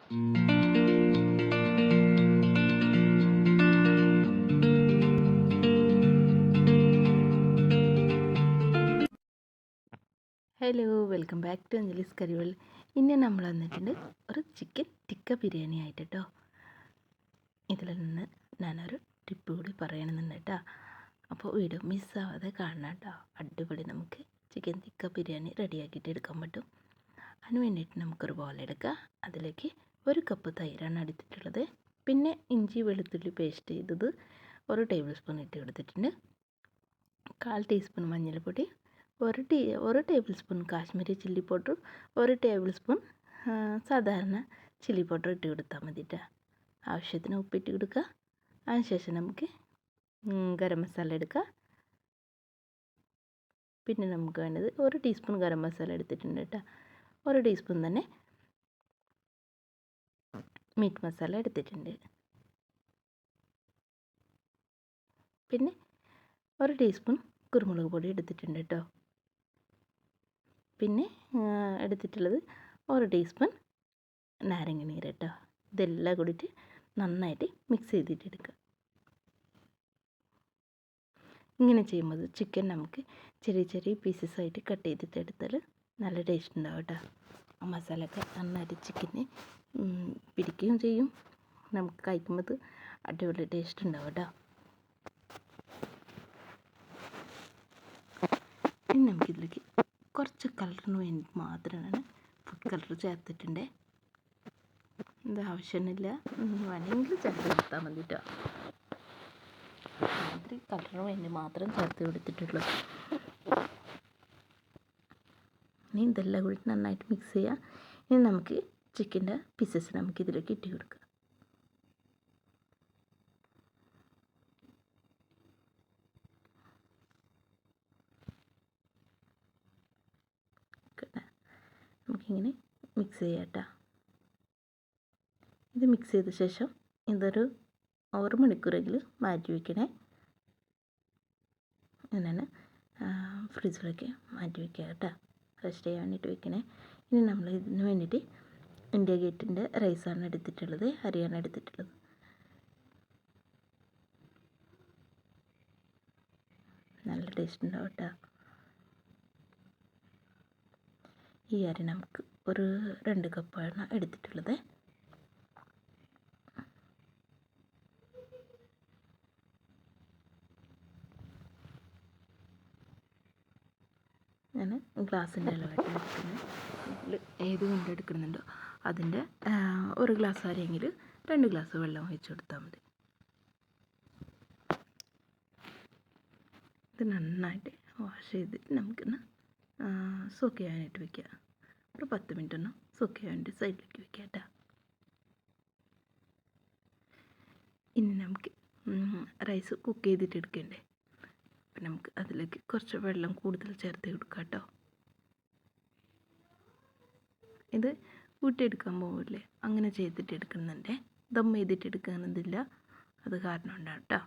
Hello, welcome back to Anjali's curry. ഇന്ന് നമ്മൾ വന്നിട്ടുണ്ട് ഒരു ചിക്കൻ ടിക്ക ബിരിയാണി ആയിട്ട് കേട്ടോ. ഇതിൽ നിന്ന് ഞാനൊരു ടിപ്പ് കൂടി പറയണമെന്നുണ്ട് കേട്ടോ. അപ്പോൾ വീഡിയോ മിസ്സാവാതെ കാണണം കേട്ടോ. അടിപൊളി നമുക്ക് ചിക്കൻ ടിക്ക ബിരിയാണി റെഡിയാക്കിയിട്ട് എടുക്കാൻ പറ്റും. അതിന് വേണ്ടിയിട്ട് നമുക്കൊരു ബോൾ എടുക്കുക. അതിലേക്ക് 1 കപ്പ് തൈരാണ് എടുത്തിട്ടുള്ളത്. പിന്നെ ഇഞ്ചി വെളുത്തുള്ളി പേസ്റ്റ് ചെയ്തത് 1 ടേബിൾ സ്പൂൺ ഇട്ട് കൊടുത്തിട്ടുണ്ട്. 1/4 ടീസ്പൂൺ മഞ്ഞൾപ്പൊടി, 1 table spoon Kashmiri chilli powder, 1 table spoon സാധാരണ ചില്ലി പൗഡർ ഇട്ട് കൊടുത്താൽ മതിട്ടോ. ആവശ്യത്തിന് ഉപ്പിട്ട് കൊടുക്കുക. അതിനുശേഷം നമുക്ക് ഗരം മസാല എടുക്കുക. പിന്നെ നമുക്ക് വേണ്ടത് 1 ടീസ്പൂൺ ഗരം മസാല എടുത്തിട്ടുണ്ട് കേട്ടോ. 1 ടീസ്പൂൺ തന്നെ മീറ്റ് മസാല എടുത്തിട്ടുണ്ട്. പിന്നെ 1 ടീസ്പൂൺ കുരുമുളക് പൊടി എടുത്തിട്ടുണ്ട് കേട്ടോ. പിന്നെ എടുത്തിട്ടുള്ളത് 1 ടീസ്പൂൺ നാരങ്ങ നീര് കേട്ടോ. ഇതെല്ലാം കൂടിയിട്ട് നന്നായിട്ട് മിക്സ് ചെയ്തിട്ട് എടുക്കുക. ഇങ്ങനെ ചെയ്യുമ്പോൾ ചിക്കൻ നമുക്ക് ചെറിയ ചെറിയ പീസസ് ആയിട്ട് കട്ട് ചെയ്തിട്ട് എടുത്താൽ നല്ല ടേസ്റ്റ് ഉണ്ടാവും കേട്ടോ. ആ മസാലയൊക്കെ നന്നായിട്ട് ചിക്കന് പിടിക്കുകയും ചെയ്യും. നമുക്ക് കഴിക്കുമ്പോൾ അടിപൊളി ടേസ്റ്റ് ഉണ്ടാവും കേട്ടോ. ഇനി നമുക്കിതിലേക്ക് കുറച്ച് കളറിന് വേണ്ടി മാത്രമാണ് ഫുഡ് കളർ ചേർത്തിട്ടുണ്ട്. ഇത് ആവശ്യമില്ല, വേണമെങ്കിൽ ചേർത്ത് കൊടുത്താൽ മതി കേട്ടോ. അതിൽ കളറിന് വേണ്ടി മാത്രം ചേർത്ത് കൊടുത്തിട്ടുള്ളൂ. ഇനി ഇതെല്ലാം കൂടി നന്നായിട്ട് മിക്സ് ചെയ്യുക. ഇനി നമുക്ക് ചിക്കൻ്റെ പീസസ് നമുക്ക് ഇതിലേക്ക് ഇട്ട് കൊടുക്കുക. നമുക്കിങ്ങനെ മിക്സ് ചെയ്യാം കേട്ടോ. ഇത് മിക്സ് ചെയ്ത ശേഷം ഇതൊരു 1 മണിക്കൂറെങ്കിലും മാറ്റി വയ്ക്കണേ. അങ്ങനെ ഫ്രിഡ്ജിലേക്ക് മാറ്റി വയ്ക്കുക കേട്ടോ. റെസ്റ്റ് ചെയ്യാൻ വേണ്ടിയിട്ട് വയ്ക്കണേ. ഇനി നമ്മൾ ഇതിന് വേണ്ടിയിട്ട് ഇന്ത്യ ഗേറ്റിൻ്റെ റൈസാണ് എടുത്തിട്ടുള്ളത്, അരിയാണ് എടുത്തിട്ടുള്ളത്. നല്ല ടേസ്റ്റ് ഉണ്ടാവും കേട്ടോ. ഈ അരി നമുക്ക് ഒരു 2 കപ്പാണ് എടുത്തിട്ടുള്ളത്. ഞാൻ ഗ്ലാസിൻ്റെ അളവായിട്ട് എടുക്കുന്നത്. ഏത് കൊണ്ട് എടുക്കുന്നുണ്ടോ അതിൻ്റെ 1 ഗ്ലാസ് അരിയെങ്കിൽ 2 ഗ്ലാസ് വെള്ളം ഒഴിച്ച് കൊടുത്താൽ മതി. ഇത് നന്നായിട്ട് വാഷ് ചെയ്തിട്ട് നമുക്കിന്ന് സോക്ക് ചെയ്യാനായിട്ട് വയ്ക്കുക. ഒരു 10 മിനിറ്റ് ഒന്ന് സോക്ക് ചെയ്യാൻ വേണ്ടി സൈഡിലേക്ക് വയ്ക്കുക കേട്ടോ. ഇനി നമുക്ക് റൈസ് കുക്ക് ചെയ്തിട്ട് എടുക്കണ്ടേ. അപ്പം നമുക്ക് അതിലേക്ക് കുറച്ച് വെള്ളം കൂടുതൽ ചേർത്ത് കൊടുക്കാം കേട്ടോ. ഇത് ഊട്ടിയെടുക്കാൻ പോകില്ലേ, അങ്ങനെ ചെയ്തിട്ട് എടുക്കുന്നുണ്ടേ. ദം ചെയ്തിട്ട് എടുക്കുന്നതില്ല, അത് കാരണം കൊണ്ടാണ് കേട്ടോ.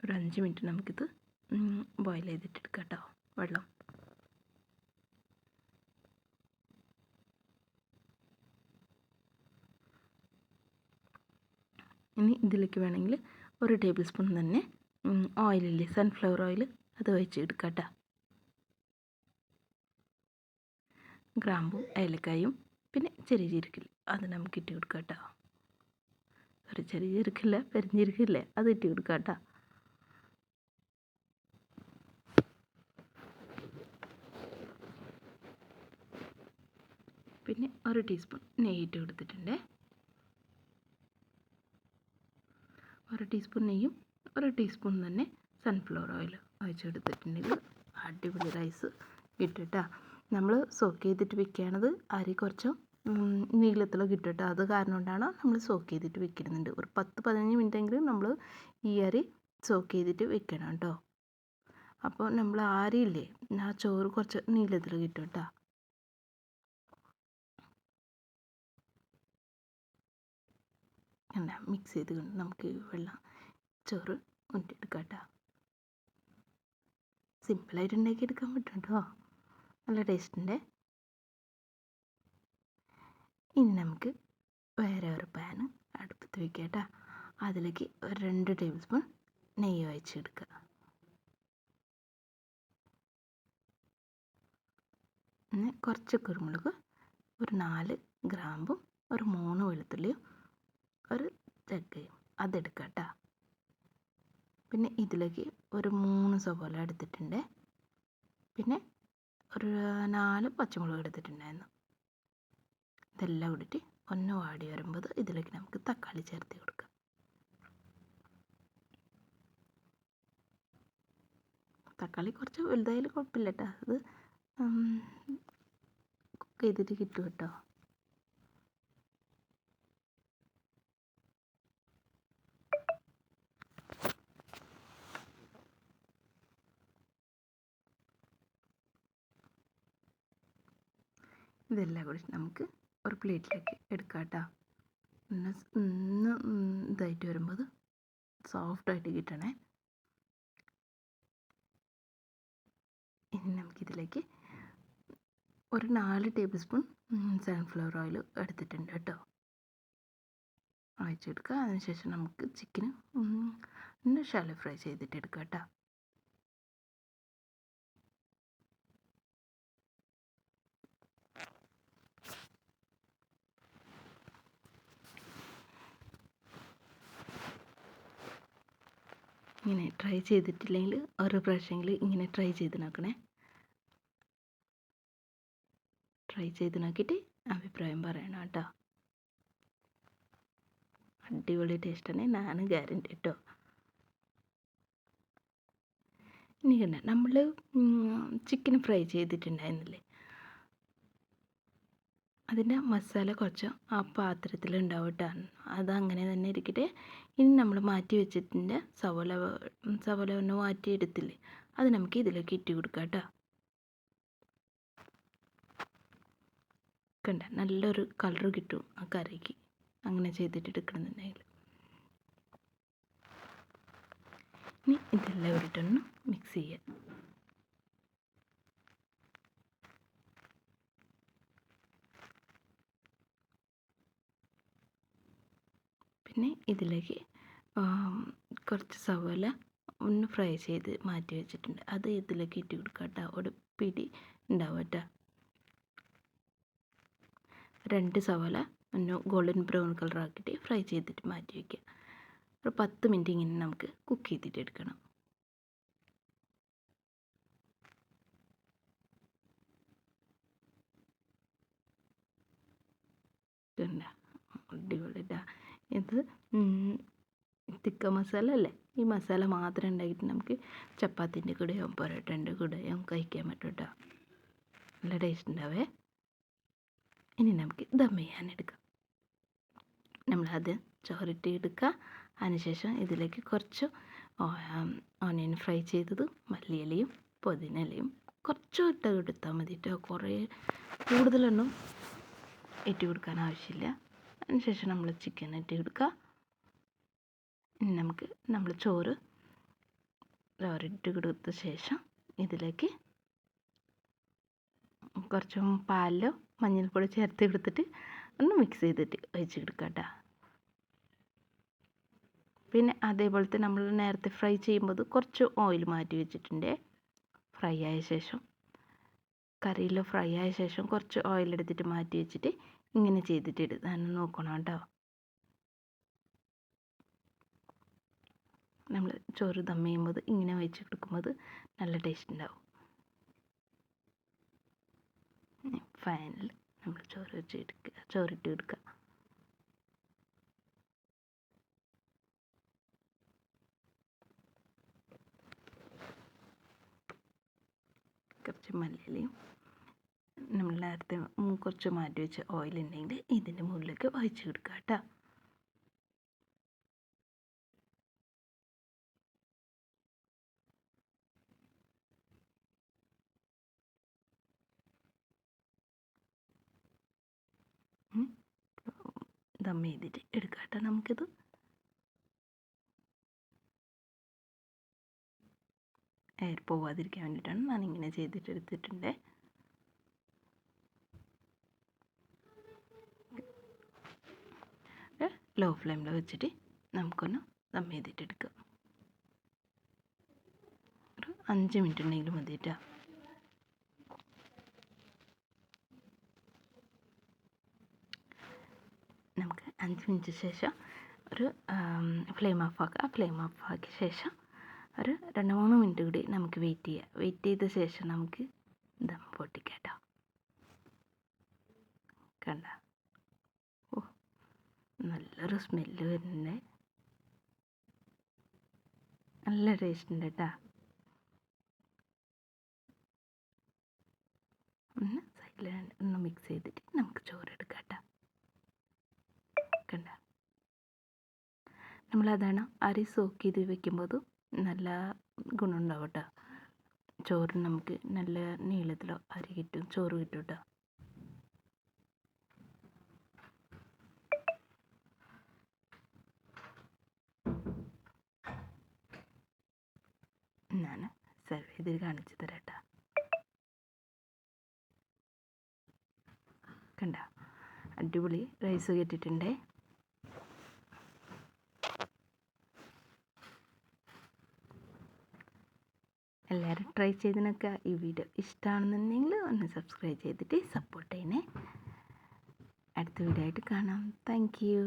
ഒരു 5 മിനിറ്റ് നമുക്കിത് ബോയിൽ ചെയ്തിട്ട് എടുക്കാം കേട്ടോ വെള്ളം. ഇനി ഇതിലേക്ക് വേണമെങ്കിൽ 1 ടേബിൾ സ്പൂൺ തന്നെ ഓയിലില്ലേ, സൺഫ്ലവർ ഓയിൽ, അത് ഒഴിച്ച് എടുക്കാം കേട്ടോ. ഗ്രാമ്പും ഏലക്കായും പിന്നെ ചെറിയ ജീരകമില്ല, അത് നമുക്ക് ഇട്ട് കൊടുക്കാം കേട്ടോ. ഒരു ചെറിയ ജീരകമില്ല, പെരിഞ്ജീരകമില്ലേ, അത് ഇട്ട് കൊടുക്കാം കേട്ടോ. പിന്നെ 1 ടീസ്പൂൺ നെയ്യ് ഇട്ട് കൊടുത്തിട്ടുണ്ട്. 1 ടീസ്പൂൺ നെയ്യും 1 ടീസ്പൂൺ തന്നെ സൺഫ്ലവർ ഓയിൽ ഒഴിച്ച് കൊടുത്തിട്ടുണ്ടെങ്കിൽ അടിപൊളി റൈസ് കിട്ടും. നമ്മൾ സോക്ക് ചെയ്തിട്ട് വെക്കുകയാണത്, അരി കുറച്ച് നീളത്തിൽ കിട്ടും കേട്ടോ. അത് കാരണം കൊണ്ടാണ് നമ്മൾ സോക്ക് ചെയ്തിട്ട് വെക്കുന്നുണ്ട്. ഒരു 10-15 മിനിറ്റെങ്കിലും നമ്മൾ ഈ അരി സോക്ക് ചെയ്തിട്ട് വെക്കണം കേട്ടോ. അപ്പോൾ നമ്മൾ അരിയില്ലേ, ആ ചോറ് കുറച്ച് നീളത്തിൽ കിട്ടും കേട്ടോ. എന്താ മിക്സ് ചെയ്ത് കൊണ്ട് നമുക്ക് വെള്ളം ചോറ് ഊറ്റിയെടുക്കാം കേട്ടോ. സിമ്പിളായിട്ട് ഉണ്ടാക്കിയെടുക്കാൻ പറ്റും കേട്ടോ. നല്ല ടേസ്റ്റിൻ്റെ ഇനി നമുക്ക് വേറെ ഒരു പാന് അടുപ്പത്ത് വയ്ക്കുക കേട്ടോ. അതിലേക്ക് ഒരു 2 ടേബിൾ സ്പൂൺ നെയ്യ് ഒഴിച്ചെടുക്കുക. പിന്നെ കുറച്ച് കുരുമുളക്, ഒരു 4 ഗ്രാമ്പും, ഒരു 3 വെളുത്തുള്ളിയും, ഒരു ചക്കയും അതെടുക്കുക കേട്ടോ. പിന്നെ ഇതിലേക്ക് ഒരു 3 സവോള എടുത്തിട്ടുണ്ട്. പിന്നെ ഒരു 4 പച്ചമുളക് എടുത്തിട്ടുണ്ടായിരുന്നു. ഇതെല്ലാം കൂടിയിട്ട് ഒന്ന് വാടി വരുമ്പോൾ ഇതിലേക്ക് നമുക്ക് തക്കാളി ചേർത്ത് കൊടുക്കാം. തക്കാളി കുറച്ച് വലുതായാലും കുഴപ്പമില്ല കേട്ടോ, അത് കുക്ക് ചെയ്തിട്ട് കിട്ടും കേട്ടോ. ഇതെല്ലാം കൂടി നമുക്ക് ഒരു പ്ലേറ്റിലേക്ക് എടുക്കാം കേട്ടോ. ഒന്ന് ഇതായിട്ട് വരുമ്പോൾ സോഫ്റ്റായിട്ട് കിട്ടണേ. ഇനി നമുക്കിതിലേക്ക് ഒരു 4 ടേബിൾ സ്പൂൺ സൺഫ്ലവർ ഓയിൽ എടുത്തിട്ടുണ്ട് കേട്ടോ. ഒഴിച്ചെടുക്കുക. അതിനുശേഷം നമുക്ക് ചിക്കന് ഒന്ന് ഷാലോ ഫ്രൈ ചെയ്തിട്ട് എടുക്കാം കേട്ടോ. ഇങ്ങനെ ട്രൈ ചെയ്തിട്ടില്ലെങ്കിൽ ഒരു പ്രാവശ്യമെങ്കിലും ഇങ്ങനെ ട്രൈ ചെയ്ത് നോക്കണേ. ട്രൈ ചെയ്ത് നോക്കിയിട്ട് അഭിപ്രായം പറയണം കേട്ടോ. അടിപൊളി ടേസ്റ്റാണ്, ഞാൻ ഗ്യാരണ്ടി കേട്ടോ. ഇനി കണ്ട നമ്മൾ ചിക്കൻ ഫ്രൈ ചെയ്തിട്ടുണ്ടായിരുന്നില്ലേ, അതിൻ്റെ മസാല കുറച്ച് ആ പാത്രത്തിലുണ്ടാവും കേട്ടോ. അതങ്ങനെ തന്നെ ഇരിക്കട്ടെ. ഇനി നമ്മൾ മാറ്റി വെച്ചിട്ടുണ്ട് സവോള ഒന്ന് മാറ്റിയെടുത്തില്ലേ, അത് നമുക്ക് ഇതിലേക്ക് ഇട്ട് കൊടുക്കാം കേട്ടോ. കണ്ട നല്ലൊരു കളർ കിട്ടും ആ കറിക്ക് അങ്ങനെ ചെയ്തിട്ട് എടുക്കണമെന്നുണ്ടെങ്കിൽ. ഇനി ഇതെല്ലാം ഇട്ടൊന്ന് മിക്സ് ചെയ്യാം. പിന്നെ ഇതിലേക്ക് കുറച്ച് സവോള ഒന്ന് ഫ്രൈ ചെയ്ത് മാറ്റി വെച്ചിട്ടുണ്ട്, അത് ഇതിലേക്ക് ഇട്ട് കൊടുക്കാം കേട്ടോ. ഒരു പിടി ഉണ്ടാവും കേട്ടോ. 2 സവോള ഒന്ന് ഗോൾഡൻ ബ്രൗൺ കളർ ആക്കിയിട്ട് ഫ്രൈ ചെയ്തിട്ട് മാറ്റി വയ്ക്കുക. ഒരു 10 മിനിറ്റ് ഇങ്ങനെ നമുക്ക് കുക്ക് ചെയ്തിട്ട് എടുക്കണം. അടിപൊളിട്ടാ. ഇത് തിക്ക മസാല അല്ലേ, ഈ മസാല മാത്രം ഉണ്ടാക്കിയിട്ട് നമുക്ക് ചപ്പാത്തിൻ്റെ കൂടെയോ പൊറോട്ടൻ്റെ കൂടെയോ കഴിക്കാൻ പറ്റും കേട്ടോ. നല്ല ടേസ്റ്റ് ഉണ്ടാവേ. ഇനി നമുക്ക് ദം ചെയ്യാനെടുക്കാം. നമ്മളത് ചോറിട്ട് എടുക്കുക. അതിനുശേഷം ഇതിലേക്ക് കുറച്ച് ഓണിയൻ ഫ്രൈ ചെയ്തത്, മല്ലിയിലയും പുതിനയിലയും കുറച്ച് ഇട്ട് കൊടുത്താൽ മതി കേട്ടോ. കുറേ കൂടുതലൊന്നും ഇട്ട് കൊടുക്കാൻ ആവശ്യമില്ല. അതിനുശേഷം നമ്മൾ ചിക്കൻ ഇട്ട് കൊടുക്കുക. ഇനി നമുക്ക് നമ്മൾ ചോറിട്ട് കൊടുത്ത ശേഷം ഇതിലേക്ക് കുറച്ച് പാലിലോ മഞ്ഞൾപ്പൊടി ചേർത്ത് കൊടുത്തിട്ട് ഒന്ന് മിക്സ് ചെയ്തിട്ട് ഒഴിച്ച് കൊടുക്കുക കേട്ടോ. പിന്നെ അതേപോലത്തെ നമ്മൾ നേരത്തെ ഫ്രൈ ചെയ്യുമ്പോൾ കുറച്ച് ഓയിൽ മാറ്റി വെച്ചിട്ടുണ്ട്. ഫ്രൈ ആയ ശേഷം കറിയിൽ ഫ്രൈ ആയ ശേഷം കുറച്ച് ഓയിൽ എടുത്തിട്ട് മാറ്റി വെച്ചിട്ട് ഇങ്ങനെ ചെയ്തിട്ട് ഇടാൻ നോക്കണം കേട്ടോ. നമ്മൾ ചോറ് ദം ചെയ്യുമ്പോൾ ഇങ്ങനെ വെച്ച് കൊടുക്കുമ്പോൾ നല്ല ടേസ്റ്റ് ഉണ്ടാവും. ഫൈനൽ നമ്മൾ ചോറിട്ട് എടുക്കുക. കുറച്ച് മല്ലിയിലയും നമ്മൾ നേരത്തെ കുറച്ച് മാറ്റി വെച്ച ഓയിൽ ഉണ്ടെങ്കിൽ ഇതിൻ്റെ മുകളിലേക്ക് ഒഴിച്ച് കൊടുക്കുക കേട്ടോ. ദം ചെയ്തിട്ട് എടുക്കാം കേട്ടോ. നമുക്കിത് എയർ പോവാതിരിക്കാൻ വേണ്ടിയിട്ടാണ് ഞാനിങ്ങനെ ചെയ്തിട്ട് എടുത്തിട്ടുണ്ട്. ലോ ഫ്ലെയിമിൽ വെച്ചിട്ട് നമുക്കൊന്ന് ദം ചെയ്തിട്ടെടുക്കാം. ഒരു 5 മിനിറ്റ് ഉണ്ടെങ്കിൽ മതിയിട്ടാ. നമുക്ക് 5 മിനിറ്റ് ശേഷം ഒരു ഫ്ലെയിം ഓഫാക്കുക. ഫ്ലെയിം ഓഫാക്കിയ ശേഷം ഒരു 2-3 മിനിറ്റ് കൂടി നമുക്ക് വെയിറ്റ് ചെയ്യാം. വെയിറ്റ് ചെയ്ത ശേഷം നമുക്ക് ദം പൊട്ടിക്കാം കേട്ടോ. കണ്ട, ഓ നല്ലൊരു സ്മെല്ല് വരുന്നുണ്ട്, നല്ല ടേസ്റ്റ് ഉണ്ട് കേട്ടോ. ഒന്ന് സൈഡിൽ ഒന്ന് മിക്സ് ചെയ്തിട്ട് നമുക്ക് ചോറെടുക്കാം കേട്ടോ. കണ്ട, നമ്മളതാണ് അരി സോക്ക് ചെയ്ത് വെക്കുമ്പോൾ നല്ല ഗുണമുണ്ടാവും കേട്ടോ. ചോറിന് നമുക്ക് നല്ല നീളത്തിലോ അരി കിട്ടും, ചോറ് കിട്ടും കേട്ടോ. ഞാൻ സെർവ് ചെയ്ത് കാണിച്ചു തരാം കേട്ടോ. കണ്ട, അടിപൊളി റൈസ് കിട്ടിയിട്ടുണ്ടേ. എല്ലാവരും ട്രൈ ചെയ്തിനൊക്കെ ഈ വീഡിയോ ഇഷ്ടമാണെന്നുണ്ടെങ്കിൽ ഒന്ന് സബ്സ്ക്രൈബ് ചെയ്തിട്ട് സപ്പോർട്ട് ചെയ്യണേ. അടുത്ത വീഡിയോ ആയിട്ട് കാണാം. Thank you.